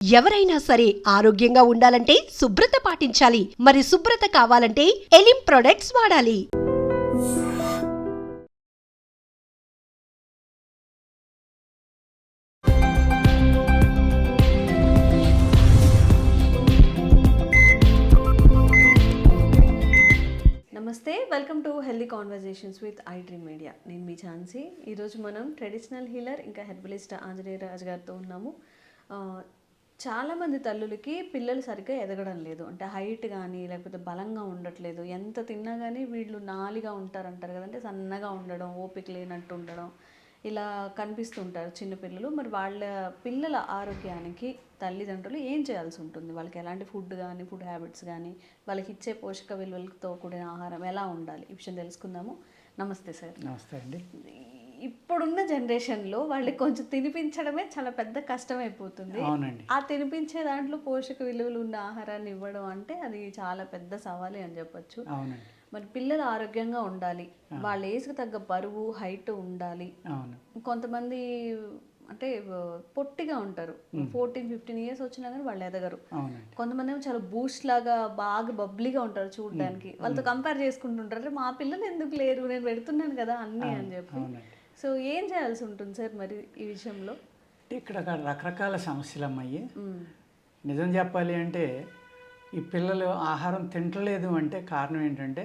ఎవరైనా సరే ఆరోగ్యంగా ఉండాలంటే శుభ్రత పాటించాలి. మరి శుభ్రత కావాలంటే ఎలిం ప్రొడక్ట్స్ వాడాలి. నమస్తే, welcome to healthy conversations with I dream media. నేను మీ ఝాన్సీ. ఈరోజు మనం ట్రెడిషనల్ హీలర్ ఇంకా హెర్బలిస్ట్ ఆంజనేయ రాజు గారితో ఉన్నాము. చాలామంది తల్లులకి పిల్లలు సరిగ్గా ఎదగడం లేదు, అంటే హైట్ కానీ లేకపోతే బలంగా ఉండట్లేదు. ఎంత తిన్నా కానీ వీళ్ళు నాలిగా ఉంటారంటారు కదంటే, సన్నగా ఉండడం, ఓపిక లేనట్టు ఉండడం, ఇలా కనిపిస్తుంటారు చిన్నపిల్లలు. మరి వాళ్ళ పిల్లల ఆరోగ్యానికి తల్లిదండ్రులు ఏం చేయాల్సి ఉంటుంది? వాళ్ళకి ఎలాంటి ఫుడ్ కానీ, ఫుడ్ హ్యాబిట్స్ కానీ, వాళ్ళకి ఇచ్చే పోషక విలువలతో కూడిన ఆహారం ఎలా ఉండాలి, ఈ విషయం తెలుసుకుందాము. నమస్తే సార్. నమస్తే అండి. ఇప్పుడున్న జనరేషన్లో వాళ్ళకి కొంచెం తినిపించడమే చాలా పెద్ద కష్టమైపోతుంది. అవునండి. ఆ తినిపించే దాంట్లో పోషక విలువలు ఉన్న ఆహారాన్ని ఇవ్వడం అంటే అది చాలా పెద్ద సవాలే అని చెప్పొచ్చు. అవునండి. మరి పిల్లలు ఆరోగ్యంగా ఉండాలి, వాళ్ళ ఏజ్కి తగ్గ బరువు, హైట్ ఉండాలి. అవును. కొంతమంది అంటే పొట్టిగా ఉంటారు, 14-15 ఇయర్స్ వచ్చినా కానీ వాళ్ళు ఎదగరు. కొంతమంది ఏమో చాలా బూస్ట్ లాగా బాగా బబ్లీగా ఉంటారు చూడడానికి. వాళ్ళతో కంపేర్ చేసుకుంటుంటారు, మా పిల్లలు ఎందుకు లేరు, నేను పెడుతున్నాను కదా అన్నీ అని చెప్పి. సో ఏం చేయాల్సి ఉంటుంది సార్ మరి ఈ విషయంలో? ఇక్కడ రకరకాల సమస్యలు అమ్మాయి. నిజం చెప్పాలి అంటే ఈ పిల్లలు ఆహారం తింటలేదు అంటే కారణం ఏంటంటే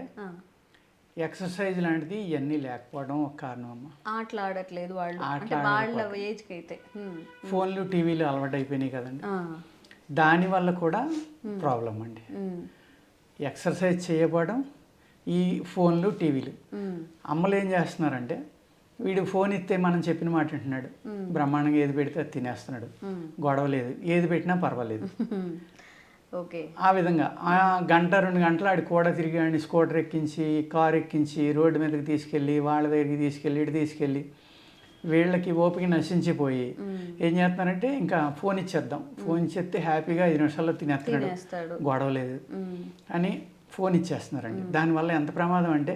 ఎక్సర్సైజ్ లాంటిది ఇవన్నీ లేకపోవడం ఒక కారణం అమ్మ. ఆటలు ఆడట్లేదు వాళ్ళు, అంటే వాళ్ళ ఏజ్కి అయితే. ఫోన్లు, టీవీలు అలవాటు అయిపోయినాయి కదండి, దానివల్ల కూడా ప్రాబ్లం అండి. ఎక్సర్సైజ్ చేయకపోవడం, ఈ ఫోన్లు, టీవీలు. అమ్మలు ఏం చేస్తున్నారంటే, వీడు ఫోన్ ఇస్తే మనం చెప్పిన మాట వింటున్నాడు, బ్రహ్మాండంగా ఏది పెడితే అది తినేస్తున్నాడు, గొడవ లేదు, ఏది పెట్టినా పర్వాలేదు. ఓకే. ఆ విధంగా గంట 2 గంటలు ఆడి కూడా తిరిగి ఆడిని స్కూటర్ ఎక్కించి, కారు ఎక్కించి, రోడ్డు మీదకి తీసుకెళ్ళి, వాళ్ళ దగ్గరికి తీసుకెళ్ళి, ఇటు తీసుకెళ్ళి, వీళ్ళకి ఓపిక నశించిపోయి ఏం చేస్తున్నారంటే ఇంకా ఫోన్ ఇచ్చేద్దాం, ఫోన్ ఇచ్చేస్తే హ్యాపీగా 5 నిమిషాల్లో తినేస్తున్నాడు, గొడవ లేదు అని ఫోన్ ఇచ్చేస్తున్నారండి. దానివల్ల ఎంత ప్రమాదం అంటే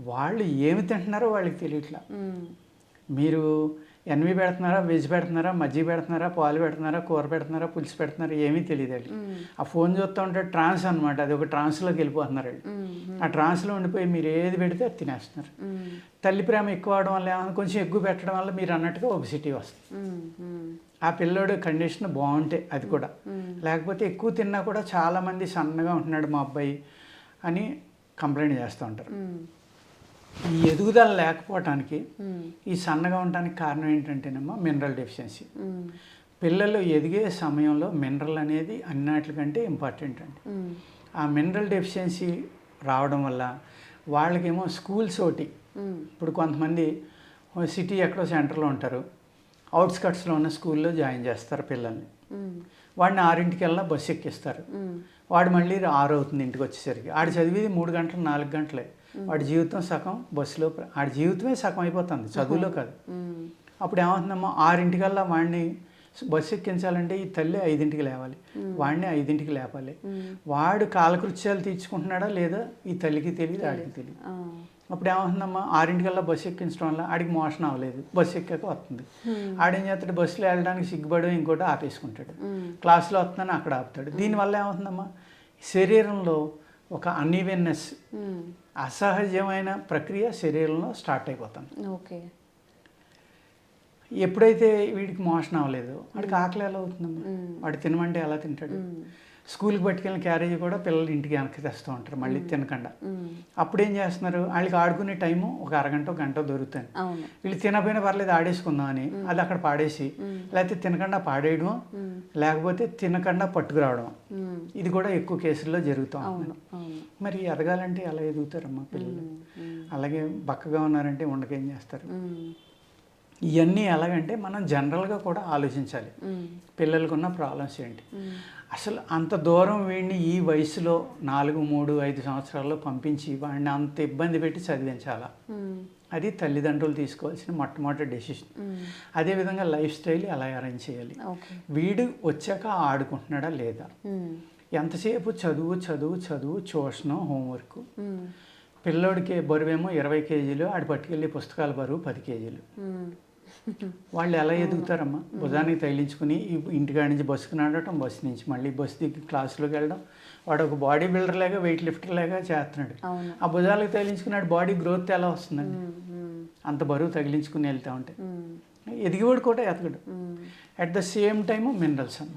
వాళ్ళు ఏమి తింటున్నారో వాళ్ళకి తెలియట్లా. మీరు ఎన్వి పెడుతున్నారా, వెజ్ పెడుతున్నారా, మజ్జిగ పెడుతున్నారా, పాలు పెడుతున్నారా, కూర పెడుతున్నారా, పులుసు పెడుతున్నారా, ఏమీ తెలియదు వాళ్ళు. ఆ ఫోన్ చూస్తూ ఉంటే ట్రాన్స్ అనమాట, అది ఒక ట్రాన్స్లోకి వెళ్ళిపోతున్నారు వాళ్ళు. ఆ ట్రాన్స్లో ఉండిపోయి మీరు ఏది పెడితే అది తినేస్తున్నారు. తల్లి ప్రేమ ఎక్కువ అవడం వల్ల, కొంచెం ఎక్కువ పెట్టడం వల్ల మీరు అన్నట్టుగా ఒబిసిటీ వస్తుంది. ఆ పిల్లోడు కండిషన్ బాగుంటే అది కూడా, లేకపోతే ఎక్కువ తిన్నా కూడా చాలామంది సన్నగా ఉంటున్నాడు మా అబ్బాయి అని కంప్లైంట్ చేస్తూ ఉంటారు. ఈ ఎదుగుదల లేకపోవటానికి, ఈ సన్నగా ఉండటానికి కారణం ఏంటంటేనమ్మా మినరల్ డెఫిషియన్సీ. పిల్లలు ఎదిగే సమయంలో మినరల్ అనేది అన్నిటికంటే ఇంపార్టెంట్ అండి. ఆ మినరల్ డెఫిషియన్సీ రావడం వల్ల వాళ్ళకేమో స్కూల్స్ ఒకటి, ఇప్పుడు కొంతమంది సిటీ ఎక్కడో సెంటర్లో ఉంటారు, అవుట్స్కట్స్లో ఉన్న స్కూల్లో జాయిన్ చేస్తారు పిల్లల్ని. వాడిని 6:00 బస్సు ఎక్కిస్తారు, వాడు మళ్ళీ 6 అవుతుంది ఇంటికి వచ్చేసరికి. ఆడు చదివేది 3 గంటలు 4 గంటలే, వాడి జీవితం సగం బస్సులో, ఆడి జీవితమే సగం అయిపోతుంది, చదువులో కాదు. అప్పుడు ఏమవుతుందమ్మా, 6:00 వాడిని బస్సు ఎక్కించాలంటే ఈ తల్లి 5:00 లేవాలి, వాడిని 5:00 లేపాలి. వాడు కాలకృత్యాలు తీర్చుకుంటున్నాడా లేదా ఈ తల్లికి తెలియదు, ఆడికి తెలియదు. అప్పుడు ఏమవుతుందమ్మా, 6:00 బస్సు ఎక్కించడం వల్ల ఆడికి మోషన్ అవ్వలేదు, బస్సు ఎక్కాక వస్తుంది. ఆడేం చేస్తాడు, బస్సులో వెళ్ళడానికి సిగ్గుపడి ఇంకోటి ఆపేసుకుంటాడు, క్లాసులో వస్తుందని అక్కడ ఆపుతాడు. దీనివల్ల ఏమవుతుందమ్మా, శరీరంలో ఒక అన్ఈవెన్నెస్, అసహజమైన ప్రక్రియ శరీరంలో స్టార్ట్ అయిపోతుంది. ఓకే. ఎప్పుడైతే వీడికి మోషన్ అవ్వలేదు, వాడికి ఆకలి ఎలా అవుతుందమ్మా, వాడు తినమంటే ఎలా తింటాడు? స్కూల్కి పట్టుకెళ్ళిన క్యారేజీ కూడా పిల్లలు ఇంటికి వెనక్కి తెస్తూ ఉంటారు మళ్ళీ తినకుండా. అప్పుడు ఏం చేస్తున్నారు, వాళ్ళకి ఆడుకునే టైము ఒక అరగంట గంట దొరుకుతుంది. వీళ్ళు తినపోయినా పర్లేదు ఆడేసుకుందాం అని అది అక్కడ పాడేసి, లేకపోతే తినకుండా పాడేయడం, లేకపోతే తినకుండా పట్టుకురావడం, ఇది కూడా ఎక్కువ కేసుల్లో జరుగుతూ ఉంటుంది. మరి ఎదగాలంటే ఎలా ఎదుగుతారమ్మా పిల్లలు? అలాగే బక్కగా ఉన్నారంటే ఉండకేం చేస్తారు? ఇవన్నీ ఎలాగంటే మనం జనరల్గా కూడా ఆలోచించాలి, పిల్లలకు ఉన్న ప్రాబ్లమ్స్ ఏంటి. అసలు అంత దూరం వీడిని ఈ వయసులో 4, 3, 5 సంవత్సరాల్లో పంపించి వాడిని అంత ఇబ్బంది పెట్టి చదివించాలా? అది తల్లిదండ్రులు తీసుకోవాల్సిన మొట్టమొదటి డెసిషన్. అదేవిధంగా లైఫ్ స్టైల్ ఎలా అరేంజ్ చేయాలి, వీడు వచ్చాక ఆడుకుంటున్నాడా లేదా, ఎంతసేపు చదువు చదువు చదువు, ట్యూషను, హోంవర్క్. పిల్లోడికి బరువేమో 20 కేజీలు, ఆడి పట్టుకెళ్ళి పుస్తకాల బరువు 10 కేజీలు. వాళ్ళు ఎలా ఎదుగుతారమ్మా? భుజానికి తగిలించుకుని ఇంటికాడ నుంచి బస్సుకు నడవటం, బస్సు నుంచి మళ్ళీ బస్సు దిగి క్లాసులోకి వెళ్ళడం. వాడు ఒక బాడీ బిల్డర్ లాగా వెయిట్ లిఫ్టర్ లాగా చేస్తున్నాడు. అవును. ఆ భుజాలకు తగిలించుకున్నాడు బాడీ గ్రోత్ ఎలా వస్తుందండి? అంత బరువు తగిలించుకుని వెళ్తూ ఉంటే ఎదిగేవాడు కూడా ఎదగడు. At the same time minerals అమ్మ.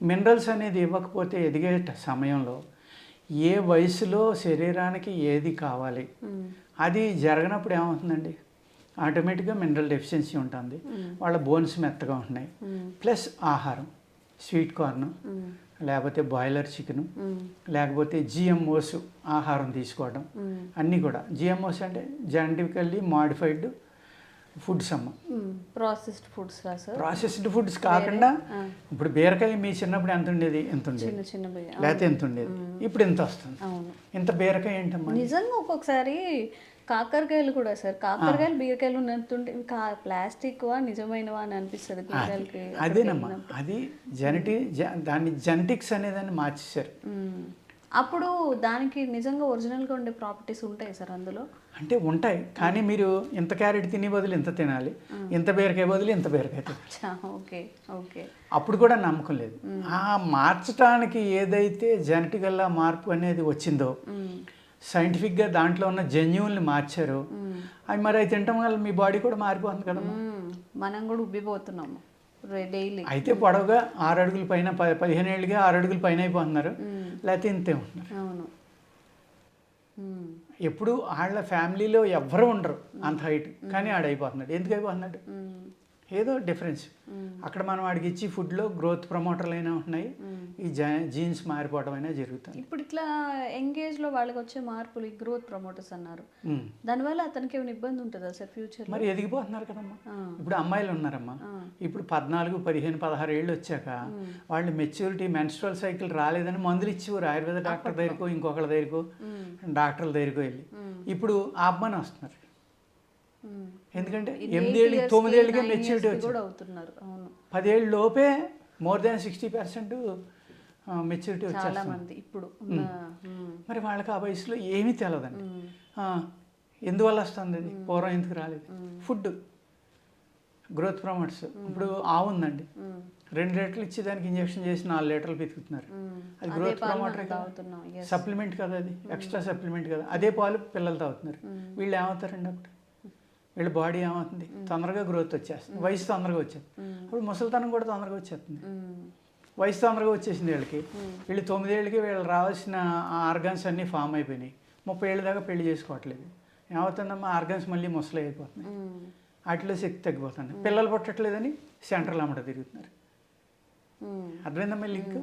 మినరల్స్ అనేది ఇవ్వకపోతే ఎదిగే సమయంలో ఏ వయసులో శరీరానికి ఏది కావాలి అది జరగనప్పుడు ఏమవుతుందండి? ఆటోమేటిక్గా మినరల్ డెఫిషియన్సీ ఉంటుంది. వాళ్ళ బోన్స్ మెత్తగా ఉంటున్నాయి. ప్లస్ ఆహారం, స్వీట్ కార్న్, లేకపోతే బాయిలర్ చికెను, లేకపోతే జిఎంఓస్ ఆహారం తీసుకోవడం, అన్నీ కూడా. జిఎంఓస్ అంటే జెనెటికల్లీ మాడిఫైడ్ ఫుడ్స్ అమ్మ. ప్రాసెస్డ్ ఫుడ్స్ రా సార్? ప్రాసెస్డ్ ఫుడ్స్ కాకుండా ఇప్పుడు బీరకాయ మీ చిన్నప్పుడు ఎంత ఉండేది? ఎంత ఉండేది? లేకపోతే ఎంత ఉండేది? ఇప్పుడు ఎంత వస్తుంది? ఇంత బీరకాయ ఏంటమ్మా? నిజంగా ఒక్కొక్కసారి కాకరకాయలు కూడా సార్, కాకరకాయలు బీరకాయలు ఉన్నట్టుంటే ప్లాస్టిక్ నిజమైనవా అని అనిపిస్తుంది బీరకాయలకి. అదేనమ్మా, అది దాన్ని జెనెటిక్స్ అనేదాన్ని మార్చేశారు. అప్పుడు దానికి నిజంగా ఒరిజినల్గా ఉండే ప్రాపర్టీస్ ఉంటాయి సార్ అందులో? అంటే ఉంటాయి, కానీ మీరు ఇంత క్యారెట్ తినే బదులు ఇంత తినాలి, ఇంత బీరకాయ బదులు ఇంత బీరకాయ తినాలి. Okay okay. అప్పుడు కూడా నమ్మకం లేదు. ఆ మార్చడానికి ఏదైతే జెనెటికల్లా మార్పు అనేది వచ్చిందో, సైంటిఫిక్గా దాంట్లో ఉన్న జన్యువుల్ని మార్చారో, అవి మరి అవి తినటం వల్ల మీ బాడీ కూడా మారిపోతుంది కదమ్మా. మనం కూడా ఉబ్బిపోతున్నాము డైలీ. అయితే పొడవుగా 6 అడుగుల పైన 15 ఏళ్ళుగా 6 అడుగుల పైన అయిపోతున్నారు, లేకపోతే ఇంతే ఉంటున్నారు. అవును. ఎప్పుడు వాళ్ళ ఫ్యామిలీలో ఎవ్వరూ ఉండరు అంత హైట్, కానీ ఆడైపోతున్నాడు. ఎందుకు అయిపోతున్నాడు? ఏదో డిఫరెన్స్. అక్కడ మనం వాడికి ఇచ్చి ఫుడ్లో గ్రోత్ ప్రమోటర్లు అయినా ఉంటున్నాయి, ఈ జీన్స్ మారిపోవడం అయినా జరుగుతుంది. ఇప్పుడు ఇట్లా ఎంగేజ్లో వాళ్ళకి వచ్చే మార్పులు ఈ గ్రోత్ ప్రమోటర్స్ అన్నారు, దానివల్ల అతనికి ఏమైనా ఇబ్బంది ఉంటుందా సార్ ఫ్యూచర్? మరి ఎదిగిపోతున్నారు కదమ్మా. ఇప్పుడు అమ్మాయిలు ఉన్నారమ్మా, ఇప్పుడు 14, 15, 16 ఏళ్ళు వచ్చాక వాళ్ళు మెచ్యూరిటీ మెన్స్ట్రువల్ సైకిల్ రాలేదని మందులు ఇచ్చేవారు ఆయుర్వేద డాక్టర్ దగ్గరకో ఇంకొకళ్ళ దగ్గరకో డాక్టర్ల దగ్గరకో వెళ్ళి. ఇప్పుడు ఆ అబ్బాయిని వస్తున్నారు. ఎందుకంటే 8 ఏళ్ళకి 9 ఏళ్ళకే మెచ్యూరిటీ వచ్చింది. 10 ఏళ్ళ లోపే మోర్ దాన్ 60% మెచ్యూరిటీ వచ్చేస్తుంది ఇప్పుడు. మరి వాళ్ళకి ఆ వయసులో ఏమీ తెలియదండి. ఎందువల్ల వస్తుంది అది? పూర్వం ఎందుకు రాలేదు? Food, growth promoters. ఇప్పుడు ఆవు ఉందండి, 2 లీటర్లు ఇచ్చి దానికి ఇంజక్షన్ చేసి 4 లీటర్లు పితుకుతున్నారు. అది గ్రోత్ ప్రమోటర్ కదా, సప్లిమెంట్ కదా, అది ఎక్స్ట్రా సప్లిమెంట్ కదా. అదే పాలు పిల్లలు తాగుతున్నారు. వీళ్ళు ఏమవుతారండి? అప్పుడు వీళ్ళ బాడీ ఏమవుతుంది? తొందరగా గ్రోత్ వచ్చేస్తుంది, వయసు తొందరగా వచ్చేది. ఇప్పుడు ముసలితనం కూడా తొందరగా వచ్చేస్తుంది, వయసు తొందరగా వచ్చేసింది వీళ్ళకి. వీళ్ళు 9 ఏళ్ళకి వీళ్ళు రావాల్సిన ఆర్గాన్స్ అన్నీ ఫామ్ అయిపోయినాయి. 30 ఏళ్ళ దాకా పెళ్లి చేసుకోవట్లేదు. ఏమవుతుందమ్మా? ఆర్గాన్స్ మళ్ళీ ముసలి అయిపోతున్నాయి, వాటిలో శక్తి తగ్గిపోతుంది. పిల్లలు పుట్టట్లేదని సెంటర్లు అమ్మట తిరుగుతున్నారు. అర్థమైందమ్మా లింక్?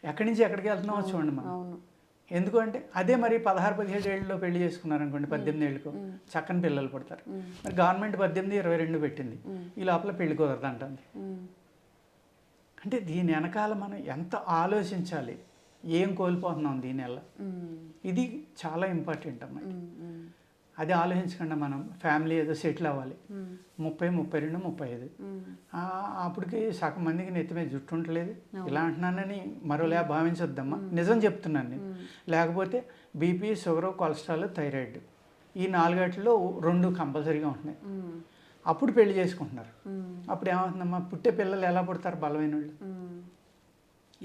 ఎక్కడి నుంచి ఎక్కడికి వెళ్తున్నామో చూడండి మనం. ఎందుకు అంటే అదే మరి 16, 17 ఏళ్ళలో పెళ్లి చేసుకున్నారు అనుకోండి, 18 ఏళ్ళకు చక్కని పిల్లలు పుడతారు. మరి గవర్నమెంట్ 18, 22 పెట్టింది, ఈ లోపల పెళ్లి కుదరదు అంటుంది. అంటే దీని వెనకాల మనం ఎంత ఆలోచించాలి, ఏం కోల్పోతున్నాం దీనివల్ల, ఇది చాలా ఇంపార్టెంట్ అమ్మాయి. అది ఆలోచించకుండా మనం ఫ్యామిలీ ఏదో సెటిల్ అవ్వాలి, 30, 32, 35 అప్పటికి సగం మందికి నెత్తి మీద జుట్టు ఉండలేదు. ఇలా అంటున్నానని మరోలా భావించొద్దమ్మా, నిజం చెప్తున్నాను నేను. లేకపోతే బీపీ, షుగర్, కొలెస్ట్రాల్, థైరాయిడ్, ఈ 4 2 కంపల్సరీగా ఉంటున్నాయి. అప్పుడు పెళ్లి చేసుకుంటున్నారు. అప్పుడు ఏమవుతుందమ్మా? పుట్టే పిల్లలు ఎలా పుడతారు? బలమైన వాళ్ళు.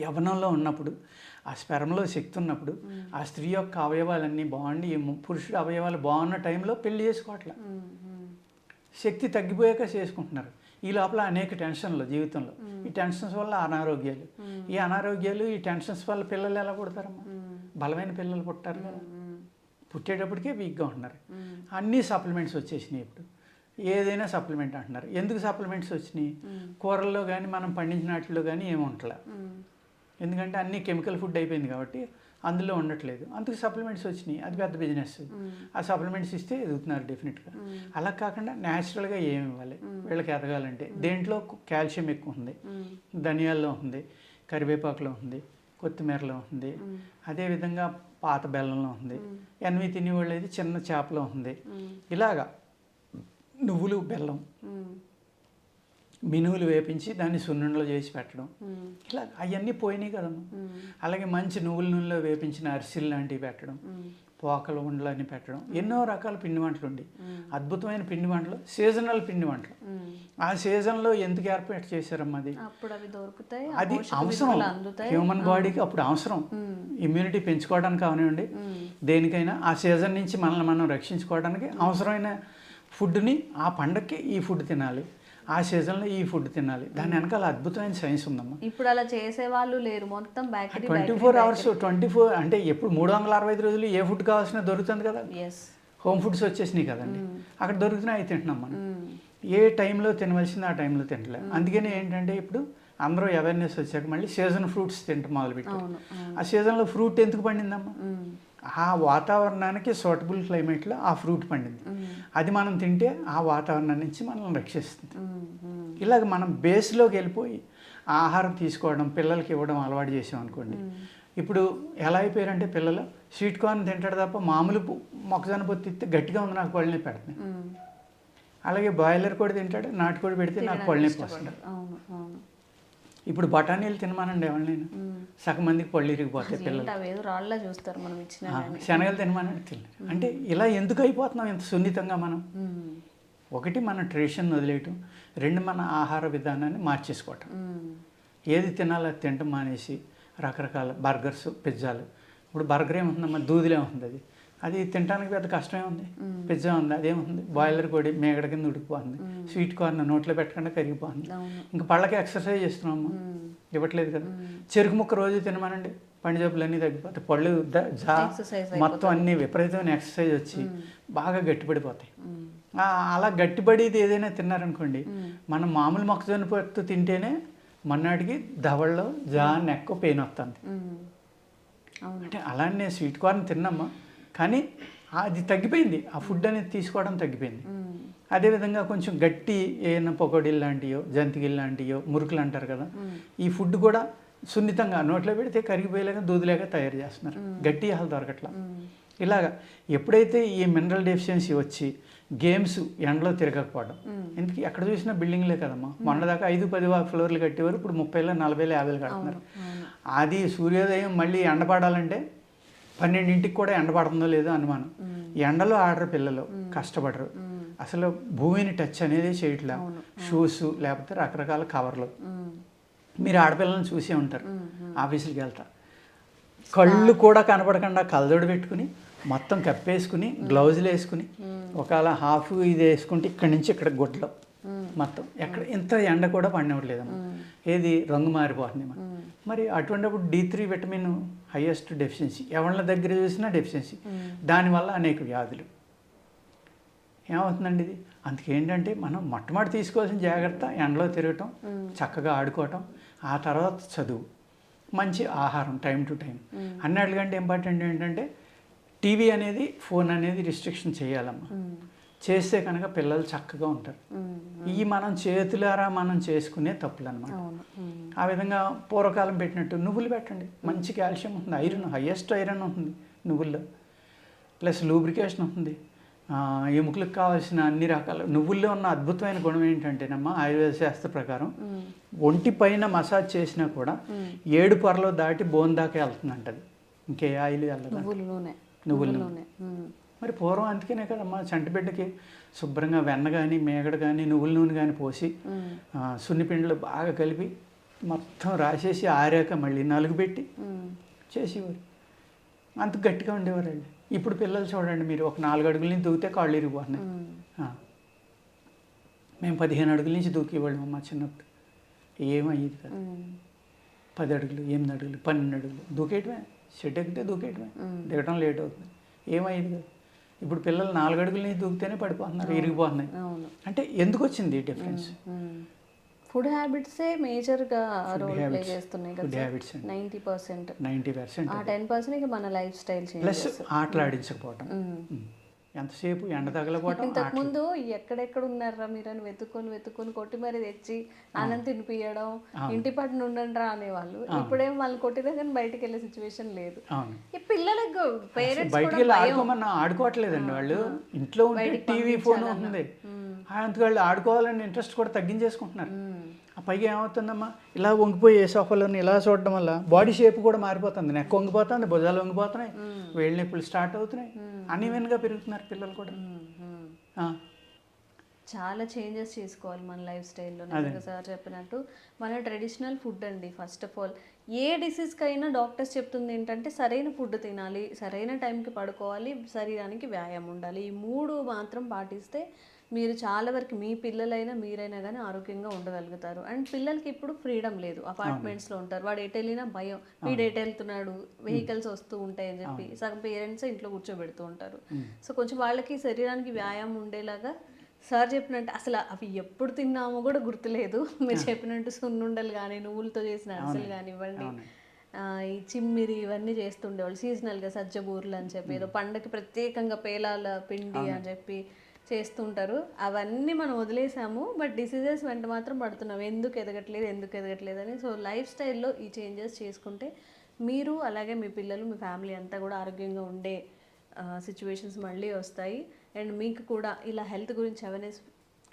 యవ్వనంలో ఉన్నప్పుడు ఆ స్పెర్మ్లో శక్తి ఉన్నప్పుడు ఆ స్త్రీ యొక్క అవయవాలన్నీ బాగుండి పురుషుడు అవయవాలు బాగున్న టైంలో పెళ్లి చేసుకోవట్లే, శక్తి తగ్గిపోయాక చేసుకుంటున్నారు. ఈ లోపల అనేక టెన్షన్లు జీవితంలో, ఈ టెన్షన్స్ వల్ల అనారోగ్యాలు, ఈ అనారోగ్యాలు ఈ టెన్షన్స్ వల్ల పిల్లలు ఎలా పుడతారమ్మా? బలమైన పిల్లలు పుట్టారు కదా, పుట్టేటప్పటికే వీక్గా ఉంటున్నారు. అన్నీ సప్లిమెంట్స్ వచ్చేసినాయి. ఇప్పుడు ఏదైనా సప్లిమెంట్ అంటున్నారు. ఎందుకు సప్లిమెంట్స్ వచ్చినాయి? కూరల్లో కానీ మనం పండించిన వాటిలో కానీ ఏముంటలే, ఎందుకంటే అన్నీ కెమికల్ ఫుడ్ అయిపోయింది కాబట్టి అందులో ఉండట్లేదు, అందుకు సప్లిమెంట్స్ వచ్చినాయి. అది పెద్ద బిజినెస్. ఆ సప్లిమెంట్స్ ఇస్తే ఎదుగుతున్నారు డెఫినెట్గా. అలా కాకుండా న్యాచురల్గా ఏమి ఇవ్వాలి వీళ్ళకి ఎదగాలంటే? దేంట్లో కాల్షియం ఎక్కువ ఉంది, ధనియాల్లో ఉంది, కరివేపాకులో ఉంది, కొత్తిమీరలో ఉంది, అదేవిధంగా పాత బెల్లంలో ఉంది, ఎన్వి తినేవాళ్ళు అయితే చిన్న చేపలో ఉంది. ఇలాగా నువ్వులు, బెల్లం, మినువులు వేపించి దాన్ని సున్నుండలో చేసి పెట్టడం, ఇలా అవన్నీ పోయినాయి కదమ్మా. అలాగే మంచి నువ్వుల నూనెలో వేపించిన అరిసెలు లాంటివి పెట్టడం, పోకల ఉండలు అని పెట్టడం, ఎన్నో రకాల పిండి వంటలు ఉండి, అద్భుతమైన పిండి వంటలు, సీజనల్ పిండి వంటలు. ఆ సీజన్లో ఎందుకు ఏర్పాటు చేశారమ్మా అది? అప్పుడు అవి దొరుకుతాయి, అది అవసరం, హ్యూమన్ బాడీకి అప్పుడు అవసరం, ఇమ్యూనిటీ పెంచుకోవడానికి కానివ్వండి, దేనికైనా ఆ సీజన్ నుంచి మనల్ని మనం రక్షించుకోవడానికి అవసరమైన ఫుడ్ని ఆ పండగకి ఈ ఫుడ్ తినాలి, ఆ సీజన్లో ఈ ఫుడ్ తినాలి. దాని వెనకాల అద్భుతమైన సైన్స్ ఉందమ్మా. ఇప్పుడు అలా చేసే వాళ్ళు లేరు, మొత్తం 24 hours 24 అంటే ఎప్పుడు 365 రోజులు ఏ ఫుడ్ కావాల్సిన దొరుకుతుంది కదా. హోమ్ ఫుడ్స్ వచ్చేసినాయి కదండి, అక్కడ దొరుకుతున్నాయి, అవి తింటున్నాం మనం. ఏ టైంలో తినవలసింది ఆ టైంలో తింటలేదు. అందుకని ఏంటంటే ఇప్పుడు అందరూ అవేర్నెస్ వచ్చాక మళ్ళీ సీజన్ ఫ్రూట్స్ తింటాం మొదలుపెట్టారు. ఆ సీజన్లో ఫ్రూట్ ఎందుకు పండిందమ్మా? ఆ వాతావరణానికి సూటబుల్ క్లైమేట్లో ఆ ఫ్రూట్ పండింది, అది మనం తింటే ఆ వాతావరణం నుంచి మనల్ని రక్షిస్తుంది. ఇలాగ మనం బేస్లోకి వెళ్ళిపోయి ఆహారం తీసుకోవడం, పిల్లలకి ఇవ్వడం అలవాటు చేసాం అనుకోండి. ఇప్పుడు ఎలా అయిపోయారంటే పిల్లలు స్వీట్ కార్న్ తింటాడు తప్ప మామూలు మొక్కజొన్న పొత్తు తిస్తే గట్టిగా ఉంది నాకు పళ్ళని పెడుతుంది. అలాగే బాయిలర్ కూడా తింటాడు, నాటుకోడి పెడితే నాకు పళ్ళని పోస్తాడు. ఇప్పుడు బఠానీలు తినమానండి ఎవరినైనా, సగం మందికి పళ్ళు ఇరిగిపోతాయి పిల్లలు. శనగలు తినమానండి తినలేదు. అంటే ఇలా ఎందుకు అయిపోతున్నాం ఇంత సున్నితంగా మనం? ఒకటి మన ట్రెడిషన్ వదిలేయటం, రెండు మన ఆహార విధానాన్ని మార్చేసుకోవటం. ఏది తినాలో అది తినటం మానేసి రకరకాల బర్గర్స్, పిజ్జాలు. ఇప్పుడు బర్గర్ ఏముంటుందమ్మా, దూదిలే ఉంటుంది, అది తినడానికి పెద్ద కష్టమే ఉంది. పిజ్జా ఉంది, అదేముంది, బాయిలర్ కొడి మేగడ కింద ఉడికిపోతుంది, స్వీట్ కార్న్ నోట్లో పెట్టకుండా కరిగిపోతుంది. ఇంకా పళ్ళకి ఎక్సర్సైజ్ చేస్తున్నాము, ఇవ్వట్లేదు కదా. చెరుకు ముక్క రోజు తినమానండి, పండు జబ్బులన్నీ తగ్గిపోతాయి, పళ్ళు మొత్తం అన్నీ విపరీతమైన ఎక్సర్సైజ్ వచ్చి బాగా గట్టిపడిపోతాయి. అలా గట్టిపడేది ఏదైనా తిన్నారనుకోండి, మనం మామూలు మొక్కజొన్న పొత్తు తింటేనే మన్నాటికి దవడలో నెక్క పెయిన్ వస్తుంది. అంటే అలానే స్వీట్ కార్న్ తిన్నామా, కానీ అది తగ్గిపోయింది, ఆ ఫుడ్ అనేది తీసుకోవడం తగ్గిపోయింది. అదేవిధంగా కొంచెం గట్టి ఏమైనా పకోడీలు లాంటియో, జంతికలు లాంటియో, మురుకులు అంటారు కదా, ఈ ఫుడ్ కూడా సున్నితంగా నోట్లో పెడితే కరిగిపోయేలాగా దూదిలేక తయారు చేస్తున్నారు, గట్టి అసలు దొరకట్లా. ఇలాగా ఎప్పుడైతే ఈ మినరల్ డెఫిషియన్సీ వచ్చి గేమ్స్ ఎండలో తిరగకపోవడం, ఎందుకు ఎక్కడ చూసినా బిల్డింగ్లే కదమ్మా, మొన్నదాకా 5-10 ఫ్లోర్లు కట్టేవారు, ఇప్పుడు 30, 40, 50 కడుతున్నారు. అది సూర్యోదయం మళ్ళీ ఎండపడాలంటే 12 కూడా ఎండపడుతుందో లేదో అనుమానం. ఎండలో ఆడరు పిల్లలు, కష్టపడరు, అసలు భూమిని టచ్ అనేది చేయట్లా, షూస్ లేకపోతే రకరకాల కవర్లు. మీరు ఆడపిల్లలను చూసే ఉంటారు, ఆఫీసులకి వెళ్తా కళ్ళు కూడా కనపడకుండా కళ్ళజోడు పెట్టుకుని మొత్తం కప్పేసుకుని గ్లౌజులు వేసుకుని ఒకవేళ హాఫ్ ఇది వేసుకుంటే ఇక్కడి నుంచి ఇక్కడ గుడ్లో మొత్తం ఎక్కడ ఇంత ఎండ కూడా పడినట్లేదమ్మా, ఏది రంగు మారిపోతుంది. మరి అటువంటిప్పుడు D3 విటమిన్ హైయెస్ట్ డెఫిషియన్సీ, ఎవరి దగ్గర చూసినా డెఫిషియన్సీ, దానివల్ల అనేక వ్యాధులు. ఏమవుతుందండి ఇది? అందుకేంటంటే మనం మొట్టమొదటి తీసుకోవాల్సిన జాగ్రత్త ఎండలో తిరగటం, చక్కగా ఆడుకోవటం, ఆ తర్వాత చదువు, మంచి ఆహారం టైం టు టైం. అన్నిటికంటే ఇంపార్టెంట్ ఏంటంటే టీవీ అనేది, ఫోన్ అనేది రిస్ట్రిక్షన్ చేయాలమ్మా. చేస్తే కనుక పిల్లలు చక్కగా ఉంటారు. ఈ మనం చేతులారా మనం చేసుకునే తప్పులు అనమాట. ఆ విధంగా పూర్వకాలం పెట్టినట్టు నువ్వులు పెట్టండి, మంచి కాల్షియం ఉంటుంది, ఐరన్, హైయెస్ట్ ఐరన్ ఉంటుంది నువ్వుల్లో, ప్లస్ లూబ్రికేషన్ ఉంటుంది, ఎముకలకు కావాల్సిన అన్ని రకాల. నువ్వుల్లో ఉన్న అద్భుతమైన గుణం ఏంటంటేనమ్మా, ఆయుర్వేద శాస్త్ర ప్రకారం ఒంటి పైన మసాజ్ చేసినా కూడా 7 పొరలో దాటి బోన్ దాకా వెళ్తుందంటది, ఇంకే ఆయిల్ వెళ్ళదు, నువ్వుల నూనె. మరి పూర్వం అందుకనే కదమ్మా చంటిబిడ్డకి శుభ్రంగా వెన్న కానీ, మేగడ కానీ, నువ్వుల నూనె కానీ పోసి సున్నిపిండిలో బాగా కలిపి మొత్తం రాసేసి ఆరాక మళ్ళీ నలుగుపెట్టి చేసేవారు, అంత గట్టిగా ఉండేవారు వాళ్ళు. ఇప్పుడు పిల్లలు చూడండి, మీరు ఒక 4 అడుగుల నుంచి దూకితే కాళ్ళు ఇరిగిపోతున్నాయి. మేము 15 అడుగుల నుంచి దూకేవాళ్ళం అమ్మ చిన్నప్పుడు, ఏమయ్యేది కదా. 10 అడుగులు, 8 అడుగులు, 12 అడుగులు దూకేయటమే, షెడ్ ఎక్కితే దూకేయటమే, దిగటం లేట్ అవుతుంది, ఏమయ్యేది కదా. ఇప్పుడు పిల్లలు 4 అడుగుల నుంచి దూకితేనే పడిపోతున్నారు, ఇరిగిపోతున్నాయి. అంటే ఎందుకు వచ్చింది డిఫరెన్స్? ఫుడ్ హ్యాబిట్సే మేజర్గా రోల్ ప్లే చేస్తున్నాయి కదా. Food habits 90%. ఆ 10% మన లైఫ్ స్టైల్ చేంజ్. ప్లస్ ఆటలాడించకపోవటం, ఎంతసేపు ఎండ తగలపోవటం. ఇంతకుముందు ఎక్కడెక్కడ ఉన్నారా మీరు అని వెతుక్కొని కొట్టి మరి తెచ్చి అన్నం తినిపియడం, ఇంటి పట్టున ఉండండి రా అనేవాళ్ళు. ఇప్పుడేం వాళ్ళు కొట్టినా కానీ బయటకు వెళ్ళే సిచ్యువేషన్ లేదు. ఈ పిల్లలకు పేరెంట్స్ బయటికి వెళ్ళి ఆడుకోమన్నా ఆడుకోవట్లేదండి వాళ్ళు, ఇంట్లో ఉంటే టీవీ ఫోన్ ఉంటుంది, అందుకు వాళ్ళు ఆడుకోవాలని ఇంట్రెస్ట్ కూడా తగ్గించేసుకుంటున్నారు. ఆ పైగా ఏమవుతుందమ్మా, ఇలా వంగిపోయి ఏ సోఫాలను ఇలా చూడడం వల్ల బాడీ షేప్ కూడా మారిపోతుంది. నెక్ వంగిపోతుంది, భుజాలు వంగిపోతున్నాయి, వేళ్ళ నొప్పులు స్టార్ట్ అవుతున్నాయి, అన్ఈవెన్గా పెరుగుతున్నారు పిల్లలు కూడా. చాలా చేంజెస్ చేసుకోవాలి మన లైఫ్ స్టైల్లో. నిజంగా సార్ చెప్పినట్టు మన ట్రెడిషనల్ ఫుడ్ అండి. ఫస్ట్ ఆఫ్ ఆల్ ఏ డిసీజ్కైనా డాక్టర్స్ చెప్తుంది ఏంటంటే సరైన ఫుడ్ తినాలి, సరైన టైంకి పడుకోవాలి, శరీరానికి వ్యాయామం ఉండాలి. ఈ 3 మాత్రం పాటిస్తే మీరు చాలా వరకు మీ పిల్లలైనా మీరైనా కానీ ఆరోగ్యంగా ఉండగలుగుతారు. అండ్ పిల్లలకి ఇప్పుడు ఫ్రీడమ్ లేదు, అపార్ట్మెంట్స్లో ఉంటారు, వాడు ఎటు వెళ్ళినా భయం, వీడు ఎటు వెళ్తున్నాడు, వెహికల్స్ వస్తూ ఉంటాయని చెప్పి సగం పేరెంట్స్ ఇంట్లో కూర్చోబెడుతూ ఉంటారు. సో కొంచెం వాళ్ళకి శరీరానికి వ్యాయామం ఉండేలాగా సార్ చెప్పినట్టు అసలు అవి ఎప్పుడు తిన్నామో కూడా గుర్తులేదు. మీరు చెప్పినట్టు సున్నుండలు కానీ, నువ్వులతో చేసిన అరిసెలు కానివ్వండి, ఈ చిమ్మిరి ఇవన్నీ చేస్తుండేవాళ్ళు సీజనల్గా, సజ్జబూర్లు అని చెప్పి, ఏదో పండగకి ప్రత్యేకంగా పేలాల పిండి అని చెప్పి చేస్తుంటారు. అవన్నీ మనం వదిలేసాము, బట్ డిసీజెస్ వెంట మాత్రం పడుతున్నాం. ఎందుకు ఎదగట్లేదు అని. సో లైఫ్ స్టైల్లో ఈ చేంజెస్ చేసుకుంటే మీరు అలాగే మీ పిల్లలు, మీ ఫ్యామిలీ అంతా కూడా ఆరోగ్యంగా ఉండే సిచ్యువేషన్స్ మళ్ళీ వస్తాయి. అండ్ మీకు కూడా ఇలా హెల్త్ గురించి అవేర్నెస్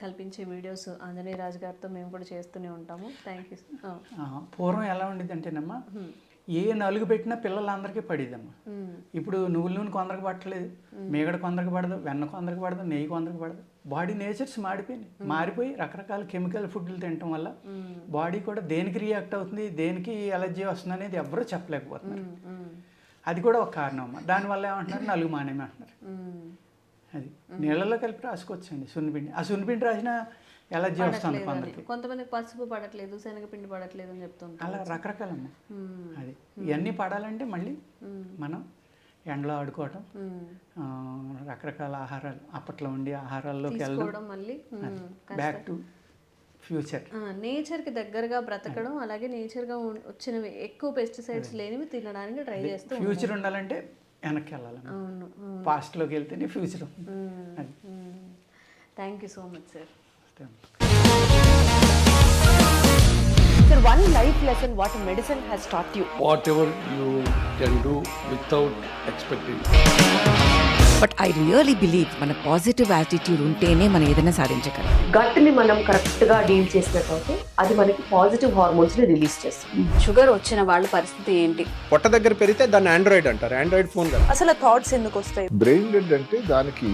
కల్పించే వీడియోస్ ఆంజనేయ రాజు గారితో మేము కూడా చేస్తూనే ఉంటాము. Thank you. పూర్వం ఎలా ఉండేది అంటేనమ్మా, ఏ నలుగు పెట్టినా పిల్లలందరికీ పడేదమ్మా. ఇప్పుడు నువ్వుల నూనె కొందరికి పట్టలేదు, మీగడ కొందరికి పడదు, వెన్న కొందరికి పడదు, నెయ్యి కొందరికి పడదు. బాడీ నేచర్స్ మారిపోయి రకరకాల కెమికల్ ఫుడ్లు తినటం వల్ల బాడీ కూడా దేనికి రియాక్ట్ అవుతుంది, దేనికి ఎలర్జీ వస్తుంది అనేది ఎవరూ చెప్పలేకపోతున్నారు. అది కూడా ఒక కారణం అమ్మా. దానివల్ల ఏమంటున్నారు, నలుగు మానేమంటున్నారు. అది నీళ్ళలో కలిపి రాసుకోవచ్చండి సున్నిపిండి. ఆ సున్నిపిండి రాసినా ఎలర్జీ వస్తుంది కొందరికి. కొంతమందికి పసుపు పడట్లేదు, శనగపిండి పడట్లేదు అని చెప్తుంటారు. అలా రకరకాలమ్మా. అది ఇవన్నీ పడాలంటే మళ్ళీ మనం ఎండలో ఆడుకోవటం, రకరకాల ఆహారాలు అప్పట్లో ఉండే ఆహారాల్లోకి వెళ్ళడం, మళ్ళీ బ్యాక్ టు ఫ్యూచర్, నేచర్కి దగ్గరగా బ్రతకడం, అలాగే నేచర్గా వచ్చినవి ఎక్కువ పెస్టిసైడ్స్ లేనివి తినడానికి ట్రై చేస్తూ. ఫ్యూచర్ ఉండాలంటే వెనక్కి వెళ్ళాలి, పాస్ట్లోకి వెళ్తేనే future. Thank you so much sir. Sir, one life lesson what medicine has taught you. Whatever you can do without expecting. But I really believe మన పాజిటివ్ యాటిట్యూడ్ ఉంటేనే మనం ఏదైనా సాధించగలం. గట్ని మనం కరెక్ట్గా డీల్ చేసినట్లయితే అది మనకి పాజిటివ్ హార్మోన్స్ని రిలీజ్ చేస్తుంది. షుగర్ వచ్చిన వాళ్ళ పరిస్థితి ఏంటి? పొట్ట దగ్గర పెరిగితే దాన్ని ఆండ్రాయిడ్ అంటారు, ఆండ్రాయిడ్ ఫోన్ కదా. అసలు థాట్స్ ఎందుకు వస్తాయి? బ్రెయిన్ డెడ్ అంటే దానికి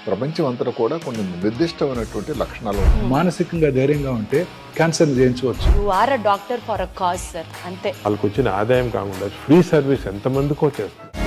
ప్రపంచం అంతా కూడా కొన్ని నిర్దిష్టమైనటువంటి లక్షణాలు ఉంటాయి. మానసికంగా ధైర్యంగా ఉంటే క్యాన్సర్ జయించవచ్చు. You are a doctor for a cause sir, అంతే. వాళ్ళకి వచ్చిన ఆదాయం కాకుండా ఫ్రీ సర్వీస్ ఎంతమందికో చేస్తారు.